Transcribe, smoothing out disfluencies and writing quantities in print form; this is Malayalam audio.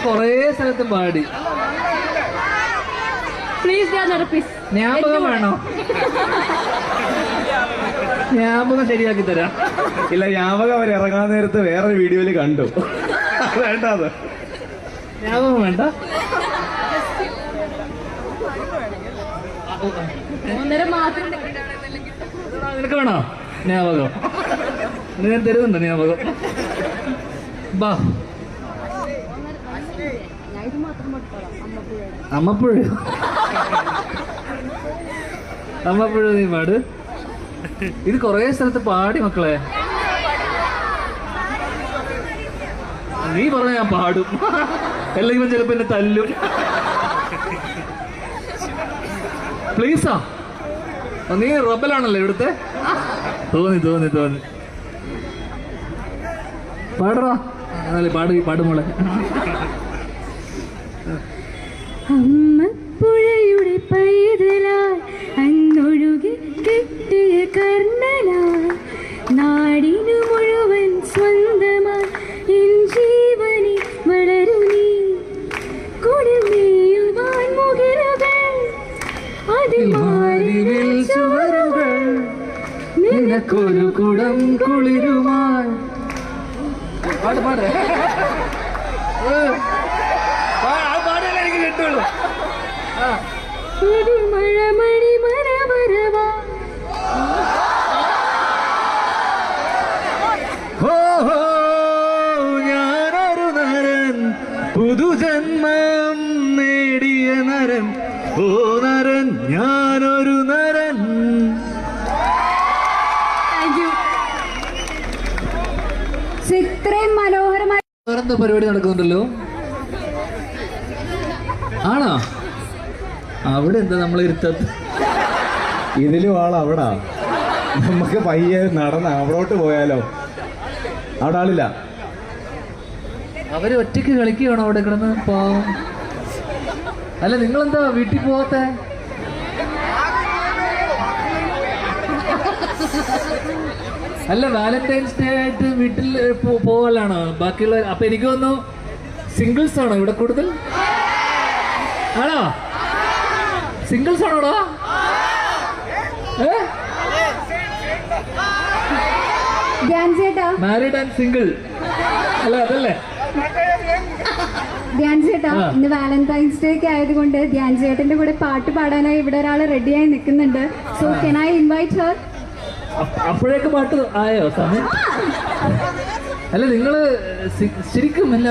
കൊറേ സ്ഥലത്തും പാടി. ഞാപകം വേണോ? ഞാപകം ശരിയാക്കി തരാം. ഇല്ല, ഞാപകം അവർ ഇറങ്ങാൻ നേരത്ത് വേറൊരു വീഡിയോയില് കണ്ടു. വേണ്ട, അത് ഞാപകം വേണ്ട. നിനക്ക് വേണോ ഞാപകം? ഞാൻ തരുന്നുണ്ടോ ഞാപകം? ബാ. അമ്മപ്പുഴ അമ്മപ്പുഴ നീ പാട്. ഇത് കൊറേ സ്ഥലത്ത് പാടി മക്കളെ. നീ പറഞ്ഞ ഞാൻ പാടും, അല്ലെങ്കിൽ ചിലപ്പോ എന്നെ തല്ലും. പ്ലീസാ, നീ റബ്ബലാണല്ലോ ഇവിടുത്തെ. തോന്നി പാടറാ. പാടുമോളെ. അമ്മപ്പുഴയുടെ പൈതലാൽ അന്നൊഴുകി കിട്ടിയ കർണനാൽ നാടിനു മുഴുവൻ സ്വന്തമായി എൻ ജീവനി വളരു നീ. കുളിർമേയുവാൻ മുകിലുകൾ അതിൽ മാറിവിൽ ചുവരുകൾ നിനക്കൊരു കുടം കുളിരുമായി. എനിക്ക് കിട്ടുള്ളൂ. മഴമണി മരവരവാ. ഞാനൊരു നരൻ, പുതുജന്മം നേടിയ നരൻ. ഓ നരൻ, ഞാനൊരു നരൻ. ഇത്രയും മനോഹരമായി വേറെന്തോ പരിപാടി നടക്കുന്നുണ്ടല്ലോ. ആണോ? അവിടെ എന്താ നമ്മൾ ഇരുത്തത്? ഇതിലും ആളവിടാ. നമുക്ക് പയ്യെ നടന്ന് അവിടോട്ട് പോയാലോ? അവിടെ ആളില്ല. അവര് ഒറ്റയ്ക്ക് കളിക്കുകയാണോ അവിടെ കിടന്ന്? പാവം. അല്ല, നിങ്ങളെന്താ വീട്ടിൽ പോവാത്തെ? അല്ല, വാലന്റൈൻസ് ഡേ ആയിട്ട് വീട്ടിൽ പോവലാണോ ബാക്കിയുള്ള? അപ്പൊ എനിക്ക് തോന്നുന്നു സിംഗിൾസ് ആണോ ഇവിടെ കൂടുതൽ? ആണോ? സിംഗിൾസ് ആണോടാ? മാരീഡ് ആൻഡ് സിംഗിൾ അല്ല, അതല്ലേ? ധ്യാൻ ചേട്ടാ, ഇന്ന് വാലന്റൈൻസ് ഡേ ഒക്കെ ആയതുകൊണ്ട് ധ്യാൻ ചേട്ടന്റെ കൂടെ പാട്ട് പാടാനായി ഇവിടെ ഒരാൾ റെഡിയായി നിൽക്കുന്നുണ്ട്. So can I invite Har? അപ്പോഴേക്ക് പാട്ട് ആയോ സമയം? അല്ല, നിങ്ങള് ശരിക്കും എല്ലാ